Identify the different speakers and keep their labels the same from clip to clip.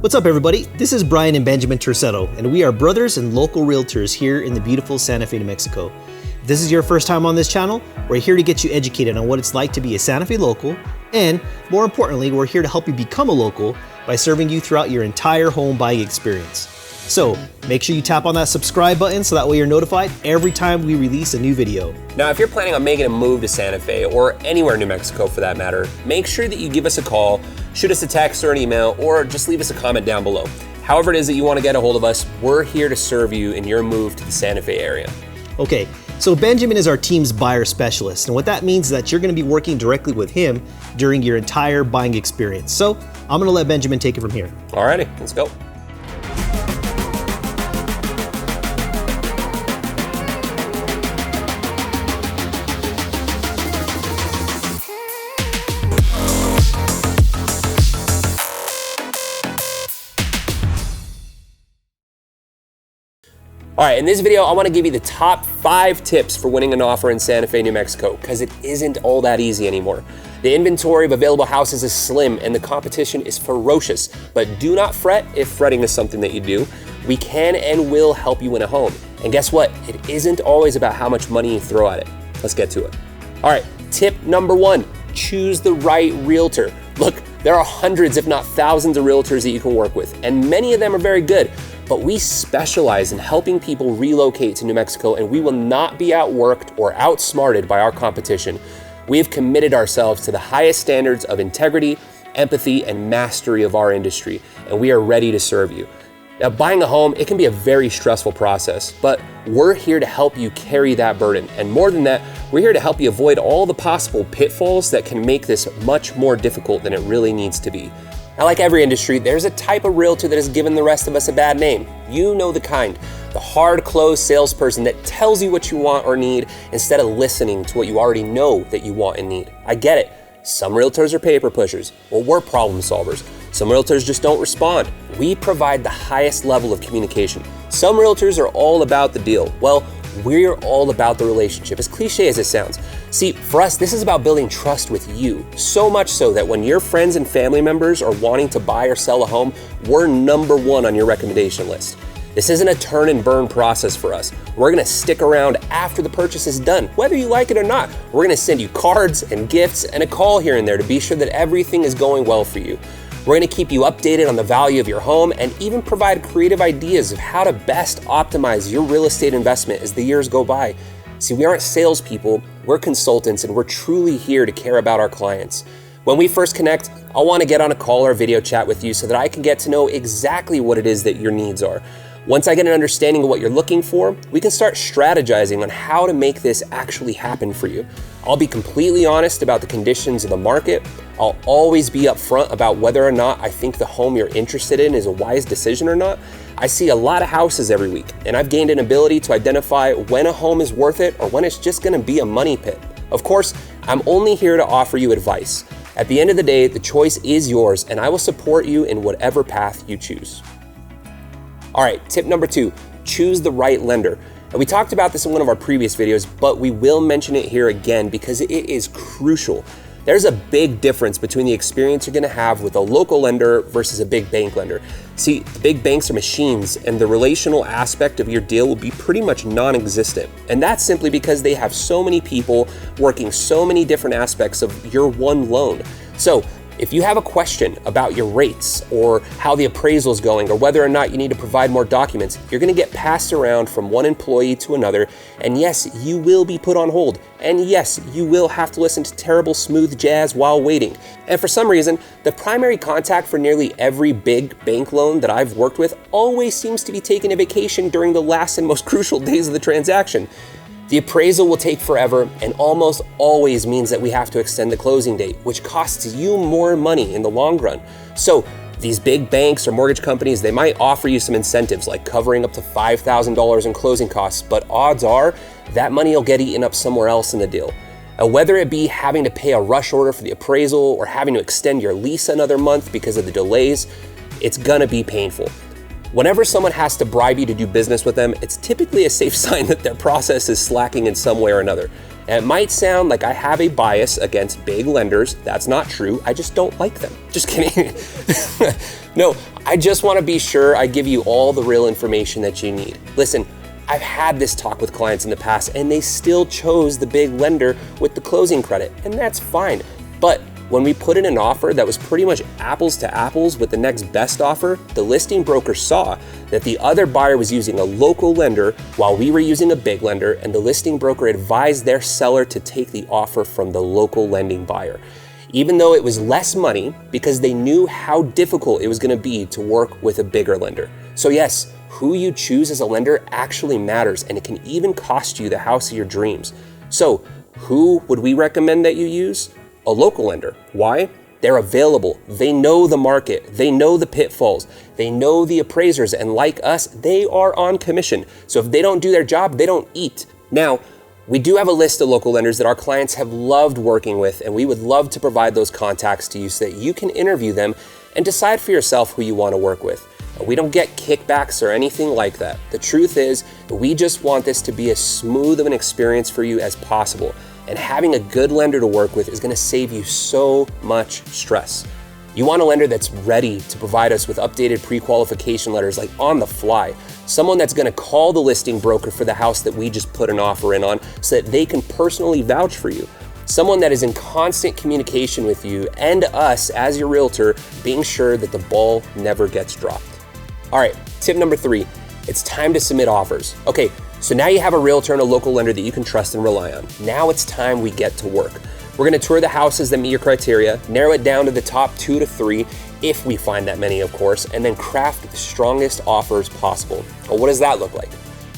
Speaker 1: What's up, everybody? This is Brian and Benjamin Tercero, and we are brothers and local realtors here in the beautiful Santa Fe, New Mexico. If this is your first time on this channel, we're here to get you educated on what it's like to be a Santa Fe local, and more importantly, we're here to help you become a local by serving you throughout your entire home buying experience. So make sure you tap on that subscribe button so that way you're notified every time we release a new video.
Speaker 2: Now, if you're planning on making a move to Santa Fe or anywhere in New Mexico for that matter, make sure that you give us a call, shoot us a text or an email, or just leave us a comment down below. However it is that you want to get a hold of us, we're here to serve you in your move to the Santa Fe area.
Speaker 1: Okay, so Benjamin is our team's buyer specialist, and what that means is that you're going to be working directly with him during your entire buying experience. So I'm going to let Benjamin take it from here.
Speaker 2: Alrighty, let's go. All right, in this video, I wanna give you the top 5 tips for winning an offer in Santa Fe, New Mexico, because it isn't all that easy anymore. The inventory of available houses is slim and the competition is ferocious, but do not fret if fretting is something that you do. We can and will help you win a home. And guess what? It isn't always about how much money you throw at it. Let's get to it. All right, tip number 1, choose the right realtor. Look, there are hundreds, if not thousands of realtors that you can work with, and many of them are very good. But we specialize in helping people relocate to New Mexico, and we will not be outworked or outsmarted by our competition. We have committed ourselves to the highest standards of integrity, empathy, and mastery of our industry, and we are ready to serve you. Now, buying a home, it can be a very stressful process, but we're here to help you carry that burden. And more than that, we're here to help you avoid all the possible pitfalls that can make this much more difficult than it really needs to be. Now, like every industry, there's a type of realtor that has given the rest of us a bad name. You know the kind. The hard-closed salesperson that tells you what you want or need instead of listening to what you already know that you want and need. I get it. Some realtors are paper pushers. Well, we're problem solvers. Some realtors just don't respond. We provide the highest level of communication. Some realtors are all about the deal. Well, we're all about the relationship, as cliche as it sounds. See, for us, this is about building trust with you, so much so that when your friends and family members are wanting to buy or sell a home, we're number 1 on your recommendation list. This isn't a turn and burn process for us. We're gonna stick around after the purchase is done, whether you like it or not. We're gonna send you cards and gifts and a call here and there to be sure that everything is going well for you. We're gonna keep you updated on the value of your home and even provide creative ideas of how to best optimize your real estate investment as the years go by. See, we aren't salespeople, we're consultants, and we're truly here to care about our clients. When we first connect, I'll wanna get on a call or a video chat with you so that I can get to know exactly what it is that your needs are. Once I get an understanding of what you're looking for, we can start strategizing on how to make this actually happen for you. I'll be completely honest about the conditions of the market. I'll always be upfront about whether or not I think the home you're interested in is a wise decision or not. I see a lot of houses every week, and I've gained an ability to identify when a home is worth it or when it's just gonna be a money pit. Of course, I'm only here to offer you advice. At the end of the day, the choice is yours, and I will support you in whatever path you choose. All right, tip number 2, choose the right lender. And we talked about this in one of our previous videos, but we will mention it here again because it is crucial. There's a big difference between the experience you're gonna have with a local lender versus a big bank lender. See, the big banks are machines, and the relational aspect of your deal will be pretty much non-existent. And that's simply because they have so many people working so many different aspects of your one loan. So, if you have a question about your rates or how the appraisal is going or whether or not you need to provide more documents, you're gonna get passed around from one employee to another. And yes, you will be put on hold. And yes, you will have to listen to terrible smooth jazz while waiting. And for some reason, the primary contact for nearly every big bank loan that I've worked with always seems to be taking a vacation during the last and most crucial days of the transaction. The appraisal will take forever and almost always means that we have to extend the closing date, which costs you more money in the long run. So these big banks or mortgage companies, they might offer you some incentives like covering up to $5,000 in closing costs, but odds are that money will get eaten up somewhere else in the deal. Whether it be having to pay a rush order for the appraisal or having to extend your lease another month because of the delays, it's gonna be painful. Whenever someone has to bribe you to do business with them, it's typically a safe sign that their process is slacking in some way or another. And it might sound like I have a bias against big lenders. That's not true. I just don't like them. Just kidding. No, I just want to be sure I give you all the real information that you need. Listen, I've had this talk with clients in the past and they still chose the big lender with the closing credit, and that's fine. But when we put in an offer that was pretty much apples to apples with the next best offer, the listing broker saw that the other buyer was using a local lender while we were using a big lender, and the listing broker advised their seller to take the offer from the local lending buyer, even though it was less money, because they knew how difficult it was going to be to work with a bigger lender. So yes, who you choose as a lender actually matters, and it can even cost you the house of your dreams. So who would we recommend that you use? A local lender. Why? They're available. They know the market. They know the pitfalls. They know the appraisers, and like us, they are on commission. So if they don't do their job, they don't eat. Now, we do have a list of local lenders that our clients have loved working with, and we would love to provide those contacts to you so that you can interview them and decide for yourself who you want to work with. We don't get kickbacks or anything like that. The truth is, we just want this to be as smooth of an experience for you as possible. And having a good lender to work with is going to save you so much stress. You want a lender that's ready to provide us with updated pre-qualification letters, like on the fly. Someone that's going to call the listing broker for the house that we just put an offer in on so that they can personally vouch for you. Someone that is in constant communication with you and us as your realtor, being sure that the ball never gets dropped. All right, tip number 3, it's time to submit offers. Okay, so now you have a realtor and a local lender that you can trust and rely on. Now it's time we get to work. We're gonna tour the houses that meet your criteria, narrow it down to the top 2 to 3, if we find that many, of course, and then craft the strongest offers possible. Well, what does that look like?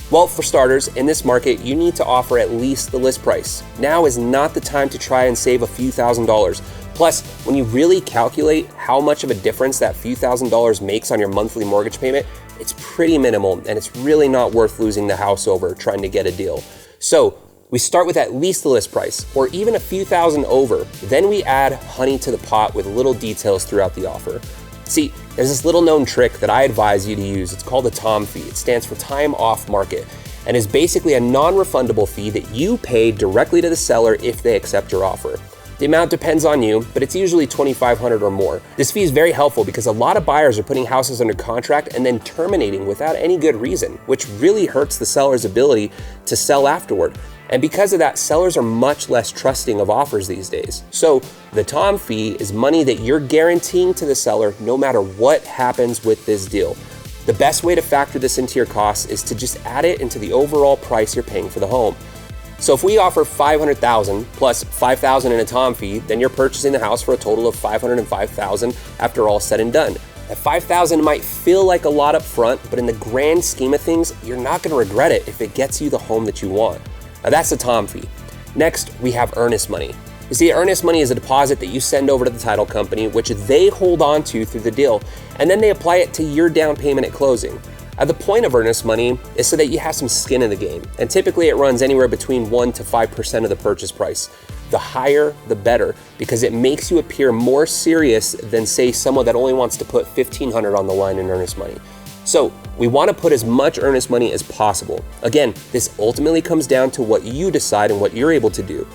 Speaker 2: Well, for starters, in this market, you need to offer at least the list price. Now is not the time to try and save a few $1,000s. Plus, when you really calculate how much of a difference that few $1,000s makes on your monthly mortgage payment, it's pretty minimal, and it's really not worth losing the house over trying to get a deal. So we start with at least the list price, or even a few thousand over. Then we add honey to the pot with little details throughout the offer. See, there's this little known trick that I advise you to use. It's called a TOM fee. It stands for time off market, and is basically a non-refundable fee that you pay directly to the seller if they accept your offer. The amount depends on you, but it's usually $2,500 or more. This fee is very helpful because a lot of buyers are putting houses under contract and then terminating without any good reason, which really hurts the seller's ability to sell afterward. And because of that, sellers are much less trusting of offers these days. So the TOM fee is money that you're guaranteeing to the seller no matter what happens with this deal. The best way to factor this into your costs is to just add it into the overall price you're paying for the home. So if we offer $500,000 plus $5,000 in a TOM fee, then you're purchasing the house for a total of $505,000 after all said and done. That $5,000 might feel like a lot up front, but in the grand scheme of things, you're not going to regret it if it gets you the home that you want. Now that's the TOM fee. Next, we have earnest money. You see, earnest money is a deposit that you send over to the title company, which they hold on to through the deal, and then they apply it to your down payment at closing. The point of earnest money is so that you have some skin in the game, and typically it runs anywhere between 1 to 5% of the purchase price. The higher, the better, because it makes you appear more serious than, say, someone that only wants to put $1,500 on the line in earnest money. So we want to put as much earnest money as possible. Again, this ultimately comes down to what you decide and what you're able to do.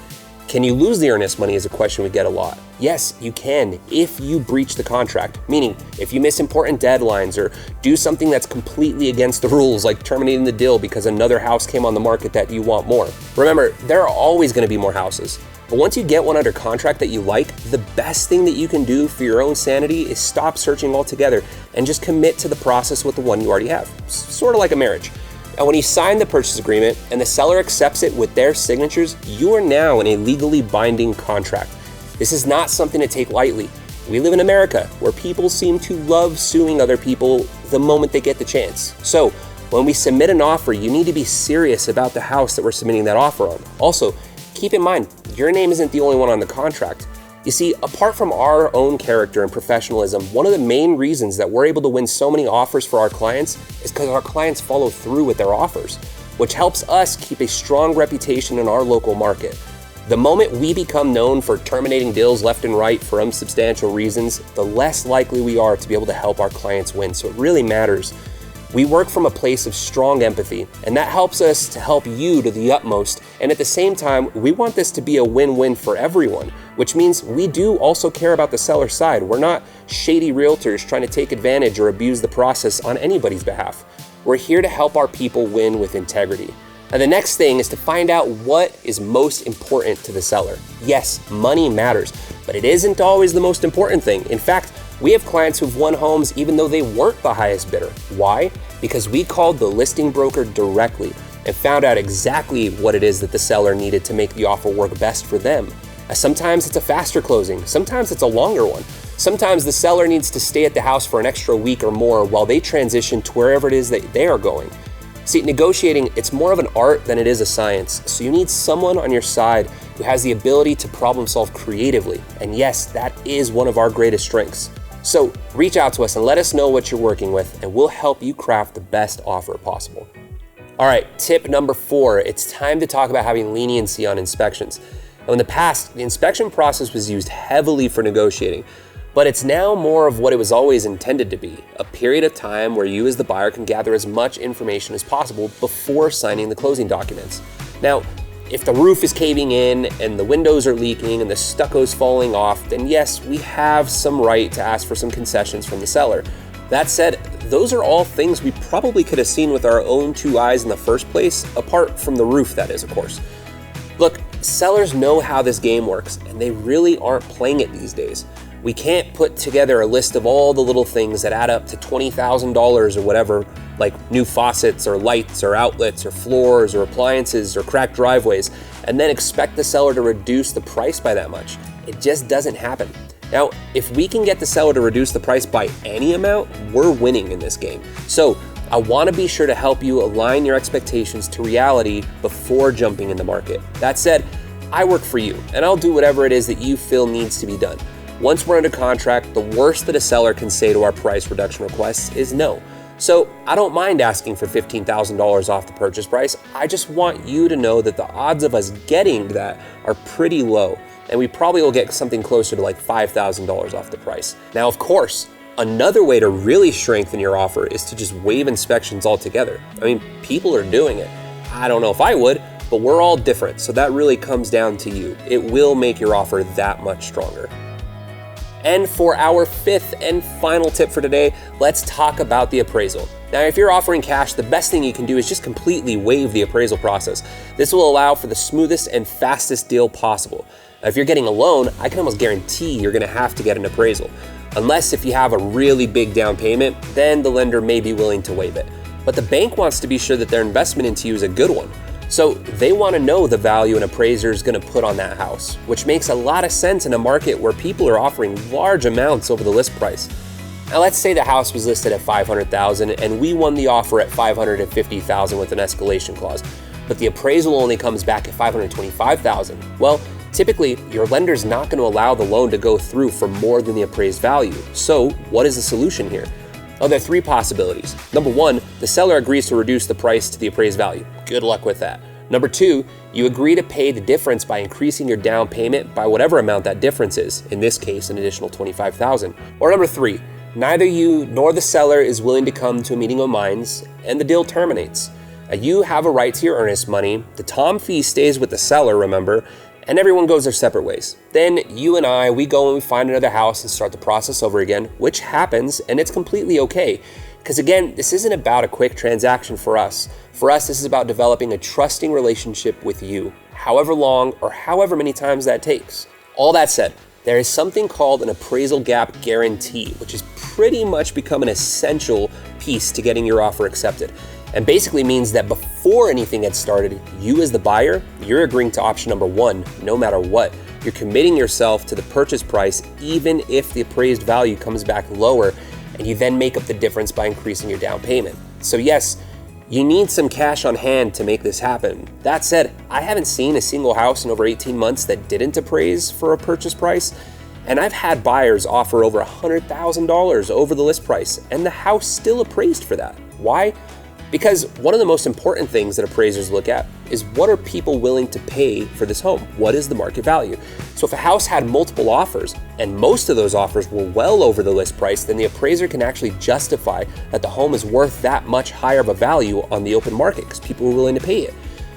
Speaker 2: Can you lose the earnest money is a question we get a lot. Yes, you can if you breach the contract, meaning if you miss important deadlines or do something that's completely against the rules, like terminating the deal because another house came on the market that you want more. Remember, there are always going to be more houses. But once you get one under contract that you like, the best thing that you can do for your own sanity is stop searching altogether and just commit to the process with the one you already have. Sort of like a marriage. And when you sign the purchase agreement and the seller accepts it with their signatures, you are now in a legally binding contract. This is not something to take lightly. We live in America, where people seem to love suing other people the moment they get the chance. So when we submit an offer, you need to be serious about the house that we're submitting that offer on. Also, keep in mind, your name isn't the only one on the contract. You see, apart from our own character and professionalism, one of the main reasons that we're able to win so many offers for our clients is because our clients follow through with their offers, which helps us keep a strong reputation in our local market. The moment we become known for terminating deals left and right for unsubstantial reasons, the less likely we are to be able to help our clients win. So it really matters. We work from a place of strong empathy, and that helps us to help you to the utmost. And at the same time, we want this to be a win-win for everyone, which means we do also care about the seller side. We're not shady realtors trying to take advantage or abuse the process on anybody's behalf. We're here to help our people win with integrity. Now, the next thing is to find out what is most important to the seller. Yes, money matters, but it isn't always the most important thing. In fact, we have clients who've won homes even though they weren't the highest bidder. Why? Because we called the listing broker directly and found out exactly what it is that the seller needed to make the offer work best for them. Sometimes it's a faster closing, sometimes it's a longer one. Sometimes the seller needs to stay at the house for an extra week or more while they transition to wherever it is that they are going. See, negotiating, it's more of an art than it is a science. So you need someone on your side who has the ability to problem solve creatively. And yes, that is one of our greatest strengths. So reach out to us and let us know what you're working with, and we'll help you craft the best offer possible. All right, tip number 4, it's time to talk about having leniency on inspections. Now, in the past, the inspection process was used heavily for negotiating, but it's now more of what it was always intended to be, a period of time where you as the buyer can gather as much information as possible before signing the closing documents. Now, if the roof is caving in and the windows are leaking and the stucco's falling off, then yes, we have some right to ask for some concessions from the seller. That said, those are all things we probably could have seen with our own 2 eyes in the first place, apart from the roof, that is, of course. Look, sellers know how this game works, and they really aren't playing it these days. We can't put together a list of all the little things that add up to $20,000 or whatever, like new faucets or lights or outlets or floors or appliances or cracked driveways, and then expect the seller to reduce the price by that much. It just doesn't happen. Now, if we can get the seller to reduce the price by any amount, we're winning in this game. So I want to be sure to help you align your expectations to reality before jumping in the market. That said, I work for you, and I'll do whatever it is that you feel needs to be done. Once we're under contract, the worst that a seller can say to our price reduction requests is no. So I don't mind asking for $15,000 off the purchase price. I just want you to know that the odds of us getting that are pretty low, and we probably will get something closer to like $5,000 off the price. Now, of course, another way to really strengthen your offer is to just waive inspections altogether. I mean, people are doing it. I don't know if I would, but we're all different, so that really comes down to you. It will make your offer that much stronger. And for our 5th and final tip for today, let's talk about the appraisal. Now, if you're offering cash, the best thing you can do is just completely waive the appraisal process. This will allow for the smoothest and fastest deal possible. Now, if you're getting a loan, I can almost guarantee you're gonna have to get an appraisal. Unless if you have a really big down payment, then the lender may be willing to waive it. But the bank wants to be sure that their investment into you is a good one. So they want to know the value an appraiser is going to put on that house, which makes a lot of sense in a market where people are offering large amounts over the list price. Now, let's say the house was listed at $500,000 and we won the offer at $550,000 with an escalation clause, but the appraisal only comes back at $525,000. Well, typically, your lender's not going to allow the loan to go through for more than the appraised value. So what is the solution here? Oh, there are 3 possibilities. Number 1, the seller agrees to reduce the price to the appraised value. Good luck with that. Number 2, you agree to pay the difference by increasing your down payment by whatever amount that difference is, in this case, an additional $25,000. Or number 3, neither you nor the seller is willing to come to a meeting of minds and the deal terminates. Now, you have a right to your earnest money, the TOM fee stays with the seller, remember, and everyone goes their separate ways. Then you and I, we go and we find another house and start the process over again, which happens, and it's completely okay. Because again, this isn't about a quick transaction for us. For us, this is about developing a trusting relationship with you, however long or however many times that takes. All that said, there is something called an appraisal gap guarantee, which has pretty much become an essential piece to getting your offer accepted. And basically means that before anything gets started, you as the buyer, you're agreeing to option number 1, no matter what. You're committing yourself to the purchase price, even if the appraised value comes back lower, and you then make up the difference by increasing your down payment. So yes, you need some cash on hand to make this happen. That said, I haven't seen a single house in over 18 months that didn't appraise for a purchase price, and I've had buyers offer over $100,000 over the list price, and the house still appraised for that. Why? Because one of the most important things that appraisers look at is what are people willing to pay for this home? What is the market value? So if a house had multiple offers and most of those offers were well over the list price, then the appraiser can actually justify that the home is worth that much higher of a value on the open market because people are willing to pay it.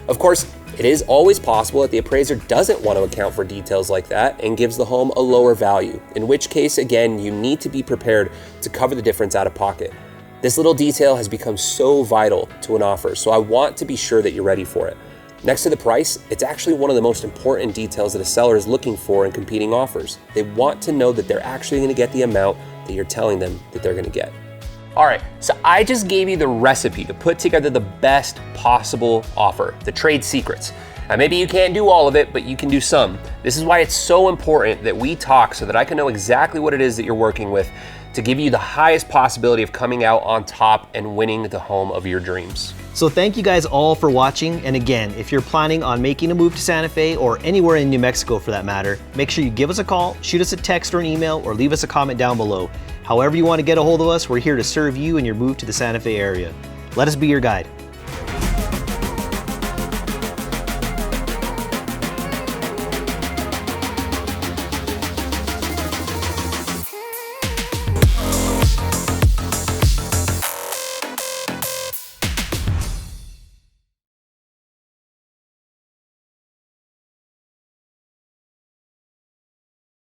Speaker 2: Of course, it is always possible that the appraiser doesn't want to account for details like that and gives the home a lower value, in which case, again, you need to be prepared to cover the difference out of pocket. This little detail has become so vital to an offer, so I want to be sure that you're ready for it. Next to the price, it's actually one of the most important details that a seller is looking for in competing offers. They want to know that they're actually going to get the amount that you're telling them that they're going to get. All right, so I just gave you the recipe to put together the best possible offer, the trade secrets. Now maybe you can't do all of it, but you can do some. This is why it's so important that we talk so that I can know exactly what it is that you're working with to give you the highest possibility of coming out on top and winning the home of your dreams.
Speaker 1: So thank you guys all for watching. And again, if you're planning on making a move to Santa Fe or anywhere in New Mexico for that matter, make sure you give us a call, shoot us a text or an email, or leave us a comment down below. However you want to get a hold of us, we're here to serve you in your move to the Santa Fe area. Let us be your guide.